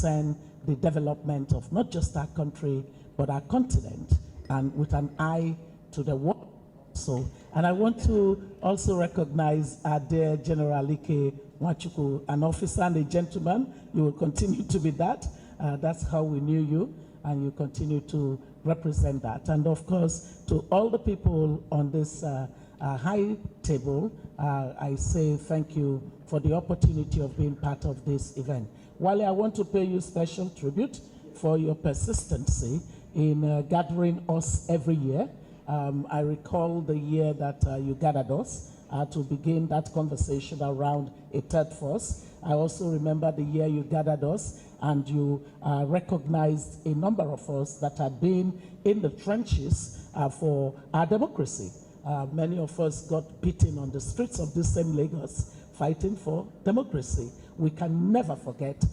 concern the development of not just our country, but our continent, and with an eye to the world. So, and I want to also recognize our dear General Ike Nwachukwu, an officer and a gentleman. You will continue to be that. That's how we knew you, and you continue to represent that. And of course, to all the people on this high table, I say thank you for the opportunity of being part of this event. Wale, I want to pay you special tribute for your persistency in gathering us every year. I recall the year that you gathered us to begin that conversation around a third force. I also remember the year you gathered us and you recognized a number of us that had been in the trenches for our democracy. Many of us got beaten on the streets of this same Lagos fighting for democracy. We can never forget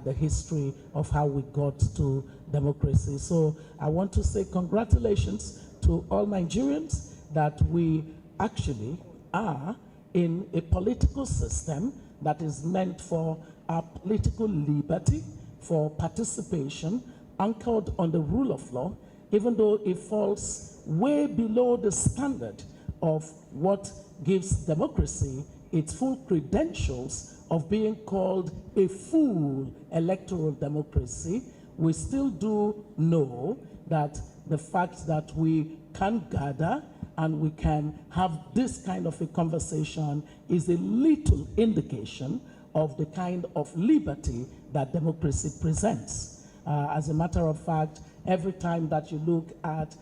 the history of how we got to democracy. So I want to say congratulations to all Nigerians that we actually are in a political system that is meant for our political liberty, for participation, anchored on the rule of law, even though it falls way below the standard of what gives democracy its full credentials of being called a full electoral democracy. We still do know that the fact that we can gather and we can have this kind of a conversation is a little indication of the kind of liberty that democracy presents. As a matter of fact, every time that you look at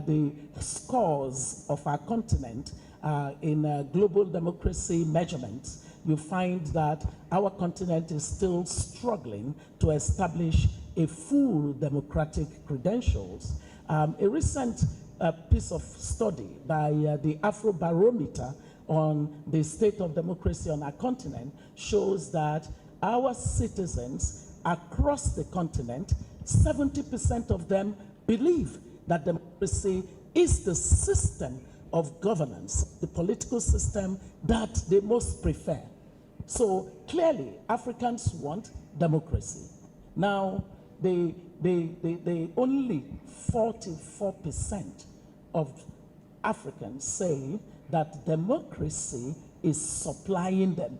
the scores of our continent in global democracy measurements, you find that our continent is still struggling to establish a full democratic credentials. A recent piece of study by the Afrobarometer on the state of democracy on our continent shows that our citizens across the continent, 70% of them believe that democracy is the system of governance, the political system that they most prefer. So clearly, Africans want democracy. Now, they only 44% of Africans say that democracy is supplying them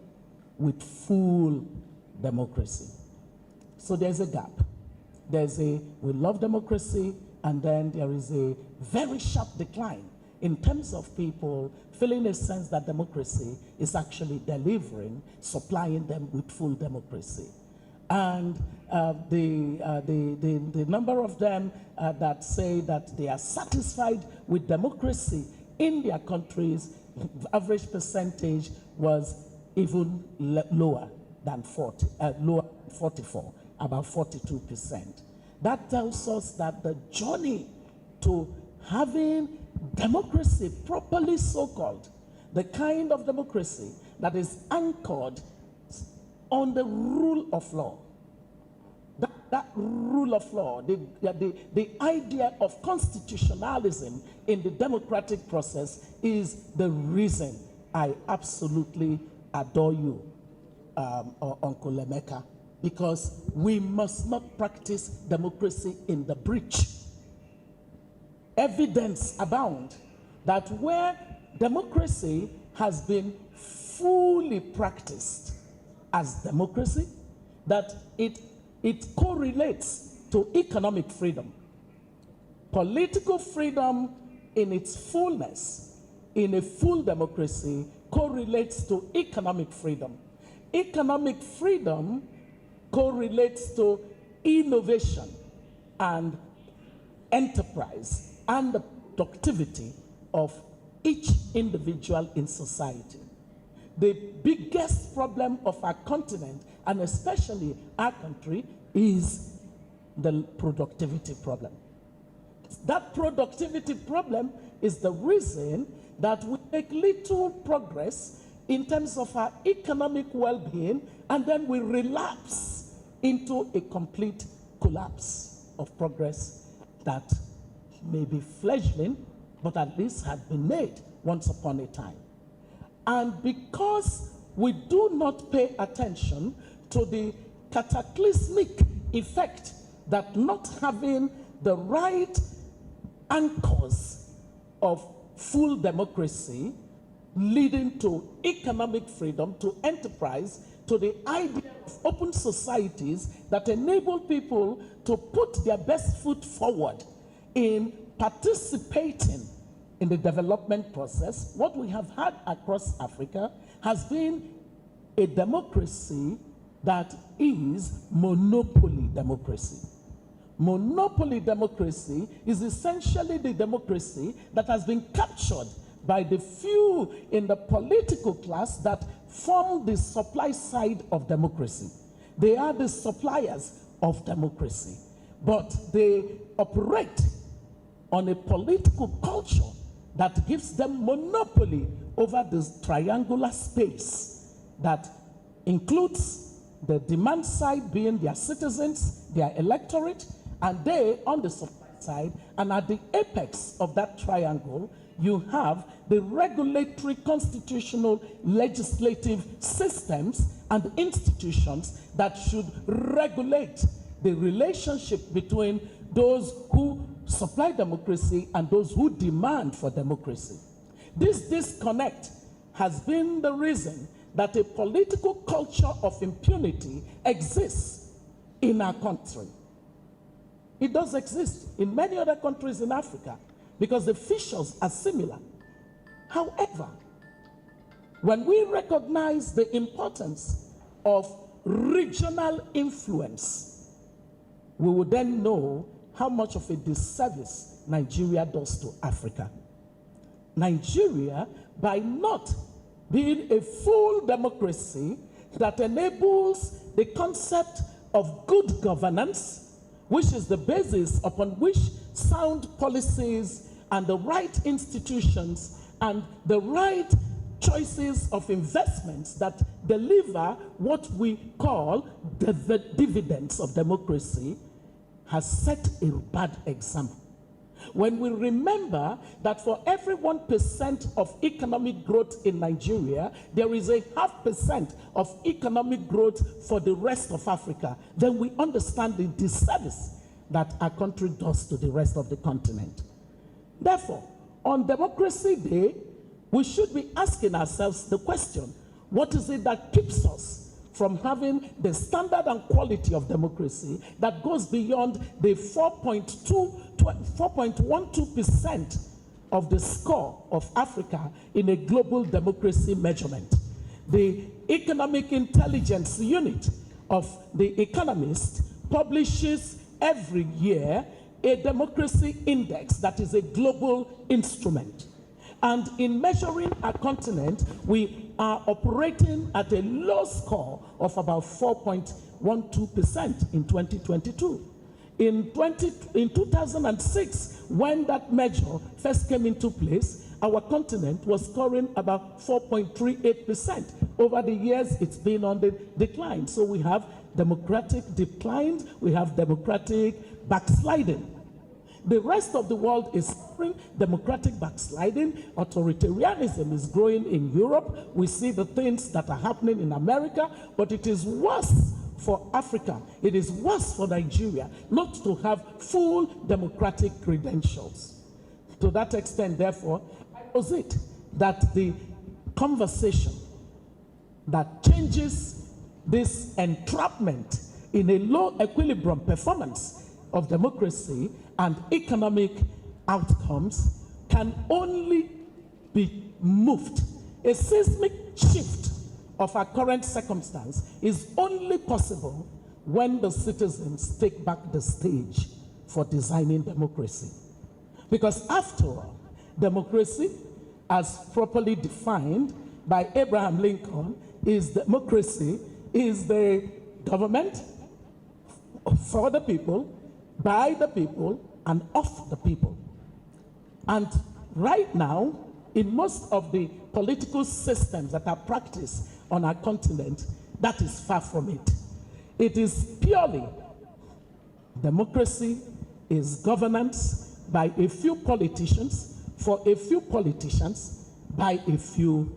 with full democracy. So there's a gap. There's a, we love democracy, and then there is a very sharp decline in terms of people feeling a sense that democracy is actually delivering, supplying them with full democracy. And the number of them that say that they are satisfied with democracy in their countries, the average percentage was even lower than 44, about 42%. That tells us that the journey to having democracy properly so-called, the kind of democracy that is anchored on the rule of law, that rule of law, the idea of constitutionalism in the democratic process is the reason I absolutely adore you, Uncle Emeka, because we must not practice democracy in the breach. Evidence abound that where democracy has been fully practiced as democracy, that it correlates to economic freedom. Political freedom in its fullness, in a full democracy, correlates to economic freedom. Economic freedom correlates to innovation and enterprise and the productivity of each individual in society. The biggest problem of our continent, and especially our country, is the productivity problem. That productivity problem is the reason that we make little progress in terms of our economic well-being, and then we relapse into a complete collapse of progress that may be fledgling, but at least had been made once upon a time. And because we do not pay attention to the cataclysmic effect that not having the right anchors of full democracy leading to economic freedom, to enterprise, to the idea of open societies that enable people to put their best foot forward in participating in the development process. What we have had across Africa has been a democracy that is monopoly democracy. Monopoly democracy is essentially the democracy that has been captured by the few in the political class that form the supply side of democracy. They are the suppliers of democracy, but they operate on a political culture that gives them monopoly over this triangular space that includes the demand side being their citizens, their electorate, and they on the supply side. And at the apex of that triangle, you have the regulatory, constitutional, legislative systems and institutions that should regulate the relationship between those who supply democracy and those who demand for democracy. This disconnect has been the reason that a political culture of impunity exists in our country. It does exist in many other countries in Africa because the features are similar. However, when we recognize the importance of regional influence, we will then know how much of a disservice Nigeria does to Africa. Nigeria, by not being a full democracy that enables the concept of good governance, which is the basis upon which sound policies and the right institutions and the right choices of investments that deliver what we call the dividends of democracy, has set a bad example. When we remember that for every 1% of economic growth in Nigeria, there is a 0.5% of economic growth for the rest of Africa, then we understand the disservice that our country does to the rest of the continent. Therefore, on Democracy Day, we should be asking ourselves the question, what is it that keeps us from having the standard and quality of democracy that goes beyond the 4.12% of the score of Africa in a global democracy measurement? The Economic Intelligence Unit of The Economist publishes every year a democracy index that is a global instrument. And in measuring our continent, we are operating at a low score of about 4.12% in 2022. In 2006, when that measure first came into place, our continent was scoring about 4.38%. Over the years, it's been on the decline. So we have democratic decline, we have democratic backsliding. The rest of the world is suffering democratic backsliding. Authoritarianism is growing in Europe. We see the things that are happening in America, but it is worse for Africa. It is worse for Nigeria not to have full democratic credentials. To that extent, therefore, I posit that the conversation that changes this entrapment in a low equilibrium performance of democracy and economic outcomes can only be moved. A seismic shift of our current circumstance is only possible when the citizens take back the stage for designing democracy. Because after all, democracy, as properly defined by Abraham Lincoln, is democracy is the government for the people, by the people, and of the people. And right now, in most of the political systems that are practiced on our continent, that is far from it. It is purely democracy is governance by a few politicians, for a few politicians, by a few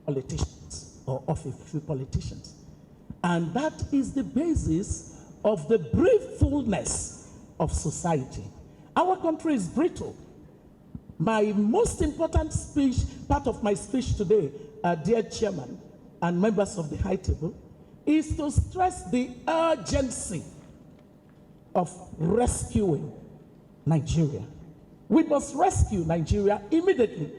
politicians, or of a few politicians. And that is the basis of the briefulness of society. Our country is brittle. My most important speech, part of my speech today, dear Chairman and members of the High Table, is to stress the urgency of rescuing Nigeria. We must rescue Nigeria immediately.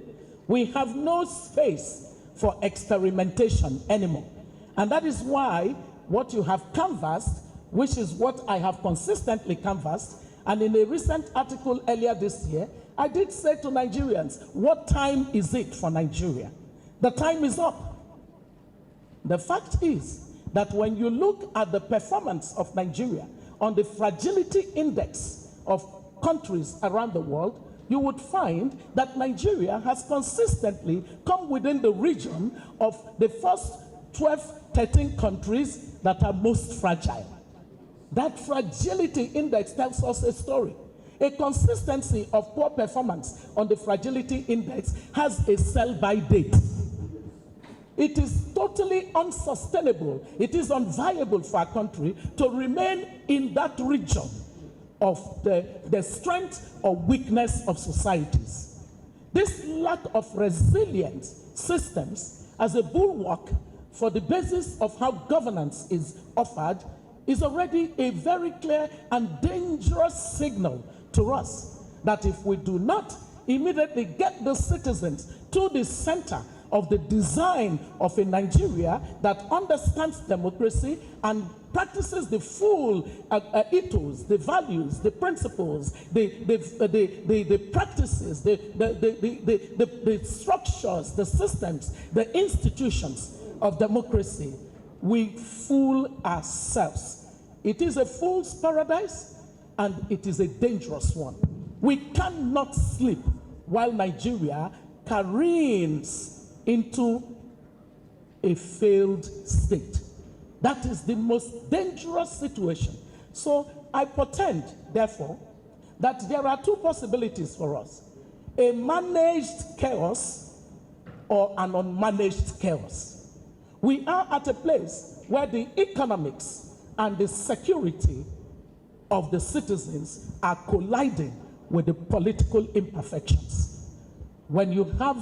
We have no space for experimentation anymore. And that is why what you have canvassed, which is what I have consistently canvassed, and in a recent article earlier this year, I did say to Nigerians, what time is it for Nigeria? The time is up. The fact is that when you look at the performance of Nigeria on the fragility index of countries around the world, you would find that Nigeria has consistently come within the region of the first 12, 13 countries that are most fragile. That fragility index tells us a story. A consistency of poor performance on the fragility index has a sell-by date. It is totally unsustainable. It is unviable for our country to remain in that region of the strength or weakness of societies. This lack of resilient systems as a bulwark for the basis of how governance is offered is already a very clear and dangerous signal to us that if we do not immediately get the citizens to the center of the design of a Nigeria that understands democracy and practices the full ethos, the values, the principles, the practices, the structures, the systems, the institutions of democracy, we fool ourselves. It is a fool's paradise and it is a dangerous one. We cannot sleep while Nigeria careens into a failed state. That is the most dangerous situation. So I portend, therefore, that there are two possibilities for us: a managed chaos or an unmanaged chaos. We are at a place where the economics and the security of the citizens are colliding with the political imperfections. When you have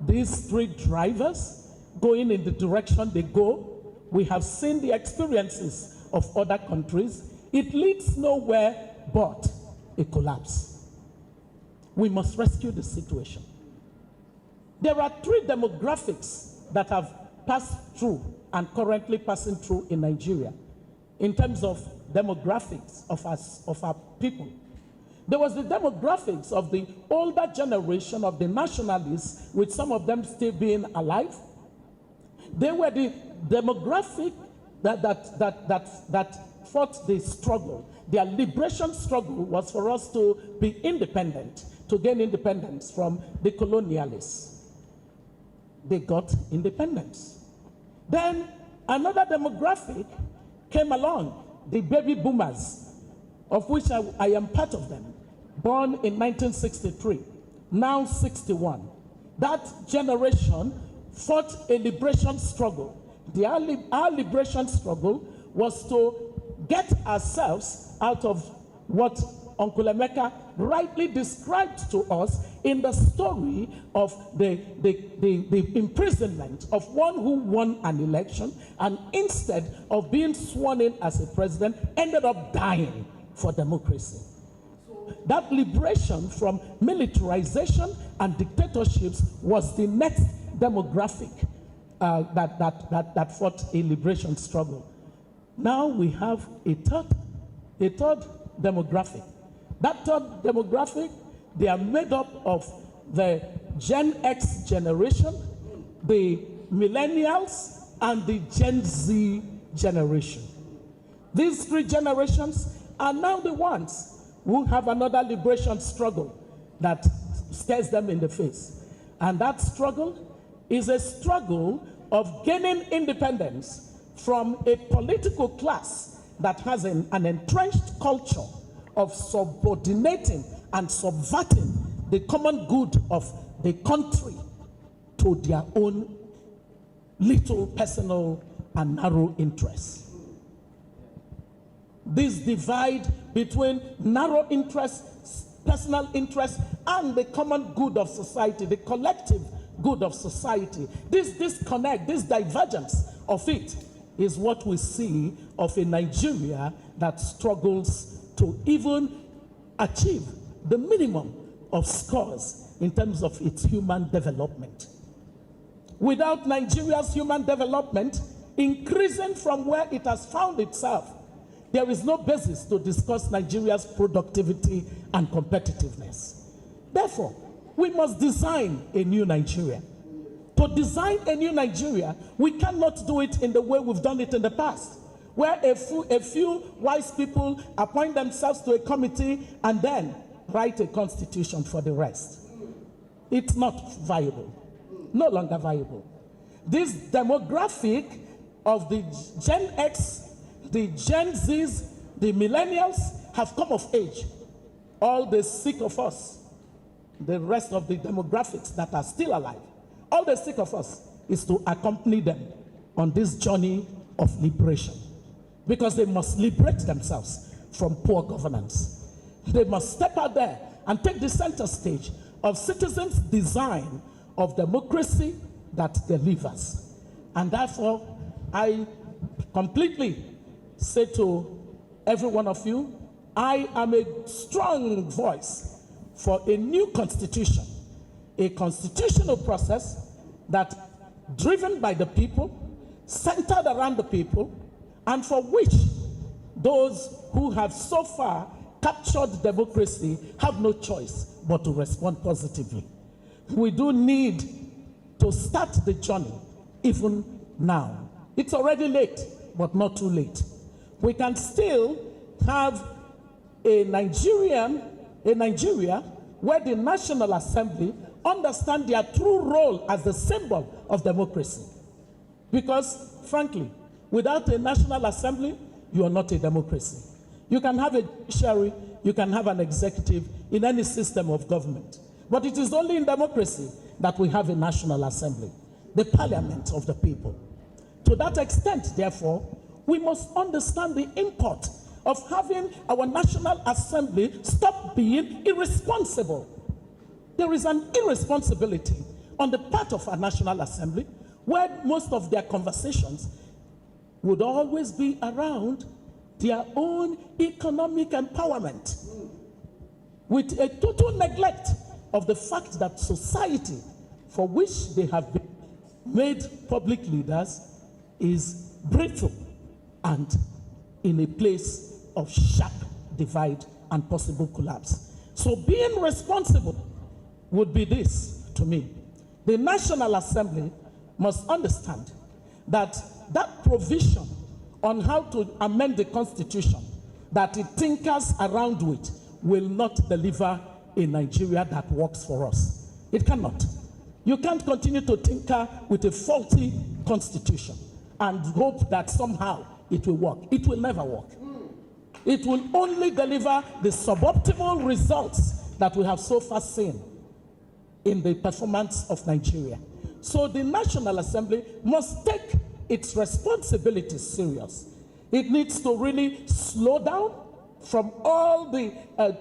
these three drivers going in the direction they go, we have seen the experiences of other countries. It leads nowhere but a collapse. We must rescue the situation. There are three demographics that have passed through and currently passing through in Nigeria in terms of demographics of our people. There was the demographics of the older generation of the nationalists, with some of them still being alive. They were the demographic that fought the struggle. Their liberation struggle was for us to be independent, to gain independence from the colonialists. They got independence. Then another demographic came along, the baby boomers, of which I am part of them, born in 1963, now 61. That generation fought a liberation struggle. Our liberation struggle was to get ourselves out of what Uncle Emeka rightly described to us in the story of the imprisonment of one who won an election and instead of being sworn in as a president ended up dying for democracy. That liberation from militarization and dictatorships was the next demographic that fought a liberation struggle. Now we have a third demographic. That third demographic, they are made up of the Gen X generation, the millennials, and the Gen Z generation. These three generations are now the ones who have another liberation struggle that stares them in the face. And that struggle is a struggle of gaining independence from a political class that has an entrenched culture of subordinating and subverting the common good of the country to their own little personal and narrow interests. this divide between narrow interests, personal interests, and the common good of society, the collective good of society. This disconnect, this divergence of it is what we see of a Nigeria that struggles to even achieve the minimum of scores in terms of its human development. Without Nigeria's human development increasing from where it has found itself, there is no basis to discuss Nigeria's productivity and competitiveness. Therefore, we must design a new Nigeria. To design a new Nigeria, we cannot do it in the way we've done it in the past, where a few wise people appoint themselves to a committee and then write a constitution for the rest. It's not viable, no longer viable. This demographic of the Gen X, the Gen Zs, the millennials have come of age. All the sick of us, the rest of the demographics that are still alive, all they seek of us is to accompany them on this journey of liberation, because they must liberate themselves from poor governance. They must step out there and take the center stage of citizens' design of democracy that delivers. And therefore, I completely say to every one of you, I am a strong voice for a new constitution, a constitutional process that, driven by the people, centered around the people, and for which those who have so far captured democracy have no choice but to respond positively. We do need to start the journey even now. It's already late, but not too late. We can still have a Nigeria where the National Assembly understand their true role as the symbol of democracy. Because, frankly, without a National Assembly, you are not a democracy. You can have a judiciary, you can have an executive in any system of government. But it is only in democracy that we have a National Assembly, the parliament of the people. To that extent, therefore, we must understand the import of having our National Assembly stop being irresponsible. There is an irresponsibility on the part of our National Assembly where most of their conversations would always be around their own economic empowerment, with a total neglect of the fact that society for which they have been made public leaders is brittle and in a place of sharp divide and possible collapse. So being responsible would be this to me. The National Assembly must understand that that provision on how to amend the Constitution that it tinkers around with will not deliver a Nigeria that works for us. It cannot. You can't continue to tinker with a faulty Constitution and hope that somehow it will work. It will never work. It will only deliver the suboptimal results that we have so far seen in the performance of Nigeria. So the National Assembly must take its responsibilities serious. It needs to really slow down from all the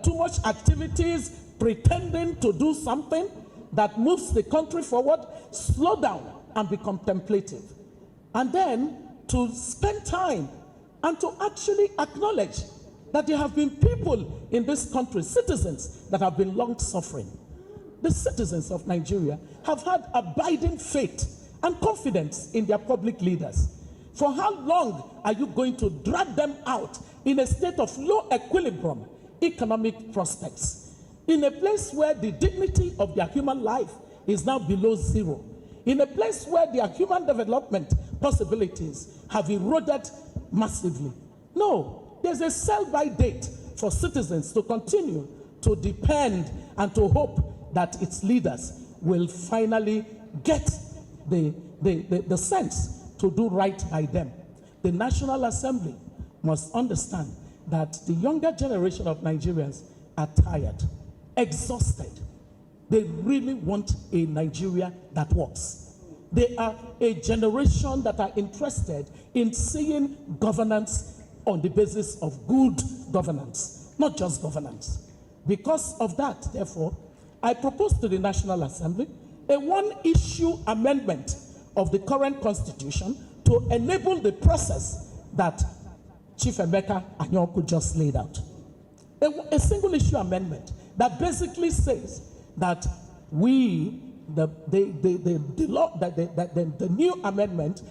too much activities pretending to do something that moves the country forward. Slow down and be contemplative. And then to spend time and to actually acknowledge that there have been people in this country, citizens, that have been long suffering. The citizens of Nigeria have had abiding faith and confidence in their public leaders. For how long are you going to drag them out in a state of low equilibrium economic prospects, in a place where the dignity of their human life is now below zero, in a place where their human development possibilities have eroded massively? No, there's a sell-by date for citizens to continue to depend and to hope that its leaders will finally get the sense to do right by them. The National Assembly must understand that the younger generation of Nigerians are tired, exhausted. They really want a Nigeria that works. They are a generation that are interested in seeing governance on the basis of good governance, not just governance. Because of that, therefore, I propose to the National Assembly a one-issue amendment of the current constitution to enable the process that Chief Emeka Anyaoku just laid out. A single-issue amendment that basically says that the new amendment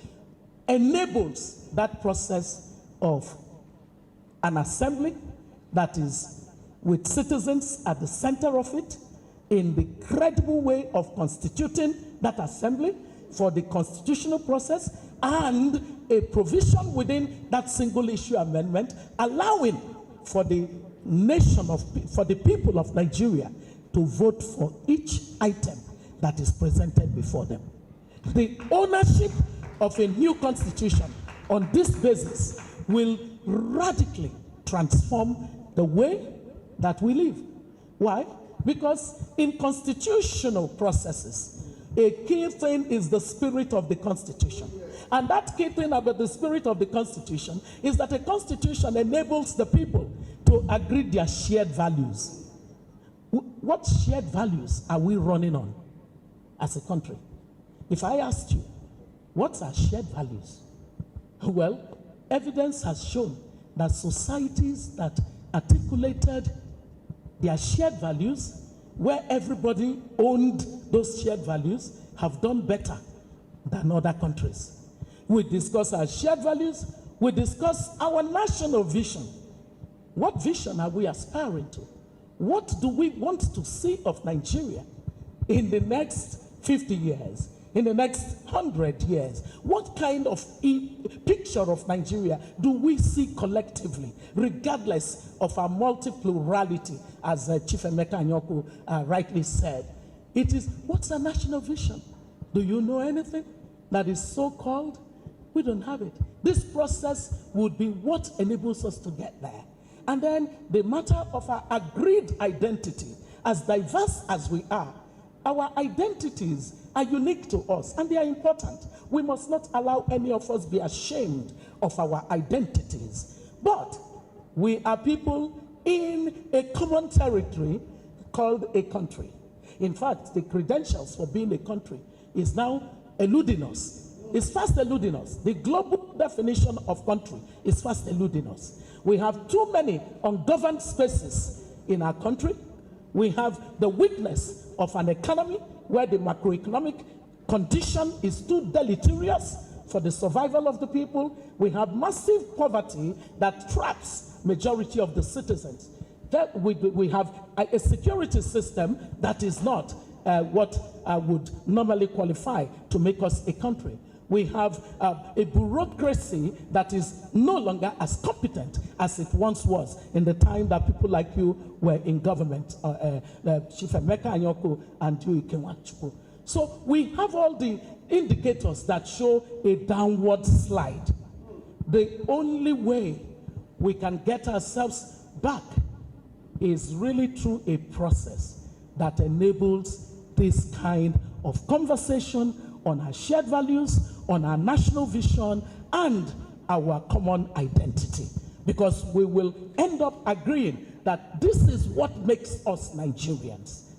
enables that process of an assembly that is with citizens at the center of it, in the credible way of constituting that assembly for the constitutional process, and a provision within that single issue amendment allowing for the for the people of Nigeria to vote for each item that is presented before them. The ownership of a new constitution on this basis will radically transform the way that we live. Why? Because in constitutional processes, a key thing is the spirit of the Constitution. And that key thing about the spirit of the Constitution is that a Constitution enables the people to agree their shared values. What shared values are we running on as a country? If I asked you, what's our shared values? Well, evidence has shown that societies that articulated their shared values, where everybody owned those shared values, have done better than other countries. We discuss our shared values. We discuss our national vision. What vision are we aspiring to? What do we want to see of Nigeria in the next 50 years, in the next 100 years? What kind of picture of Nigeria do we see collectively, regardless of our multi-plurality, as Chief Emeka Anyaoku rightly said? It is, what's our national vision? Do you know anything that is so-called? We don't have it. This process would be what enables us to get there. And then the matter of our agreed identity, as diverse as we are, our identities are unique to us and they are important. We must not allow any of us be ashamed of our identities. But we are people in a common territory called a country. In fact, the credentials for being a country is now eluding us. It's fast eluding us. The global definition of country is fast eluding us. We have too many ungoverned spaces in our country. We have the weakness of an economy where the macroeconomic condition is too deleterious for the survival of the people. We have massive poverty that traps majority of the citizens. That we have a security system that is not what would normally qualify to make us a country. We have a bureaucracy that is no longer as competent as it once was in the time that people like you were in government, Chief Emeka Anyaoku and Wike. So we have all the indicators that show a downward slide. The only way we can get ourselves back is really through a process that enables this kind of conversation on our shared values, on our national vision, and our common identity. Because we will end up agreeing that this is what makes us Nigerians.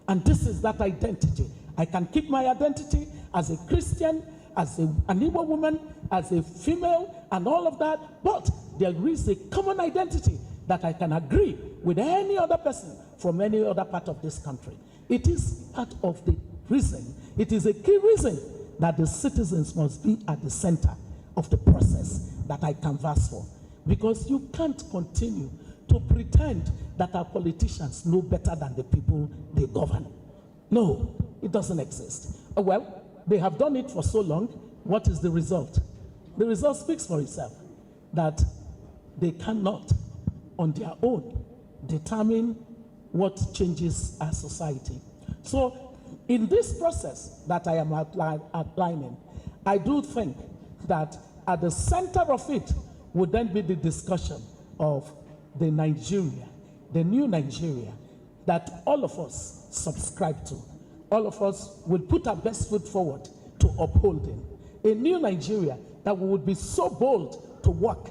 And this is that identity. I can keep my identity as a Christian, as an Igbo woman, as a female, and all of that, but there is a common identity that I can agree with any other person from any other part of this country. It is part of the reason, it is a key reason that the citizens must be at the center of the process that I canvass for. Because you can't continue to pretend that our politicians know better than the people they govern. No, it doesn't exist. Well, they have done it for so long. What is the result? The result speaks for itself, that they cannot, on their own, determine what changes our society. So, in this process that I am outlining, I do think that at the center of it would then be the discussion of the Nigeria, the new Nigeria, that all of us subscribe to. All of us will put our best foot forward to upholding. A new Nigeria that we would be so bold to work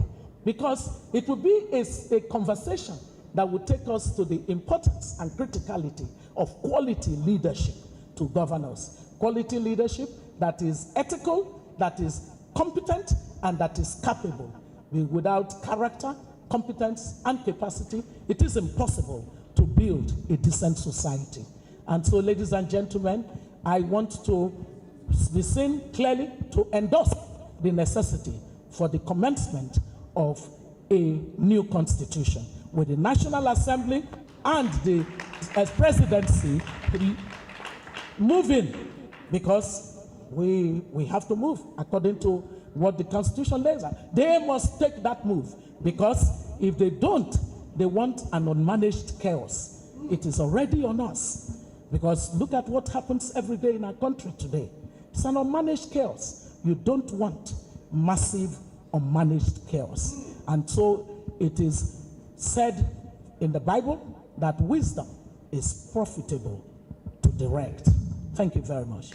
because it will be a conversation that will take us to the importance and criticality of quality leadership to governors. Quality leadership that is ethical, that is competent, and that is capable. Without character, competence, and capacity, it is impossible to build a decent society. And so, ladies and gentlemen, I want to be seen clearly to endorse the necessity for the commencement of a new constitution with the National Assembly and the presidency moving, because we have to move according to what the Constitution lays out. They must take that move, because if they don't, they want an unmanaged chaos. It is already on us, because look at what happens every day in our country today. It's an unmanaged chaos. You don't want massive unmanaged chaos. And so it is said in the Bible that wisdom is profitable to direct. Thank you very much.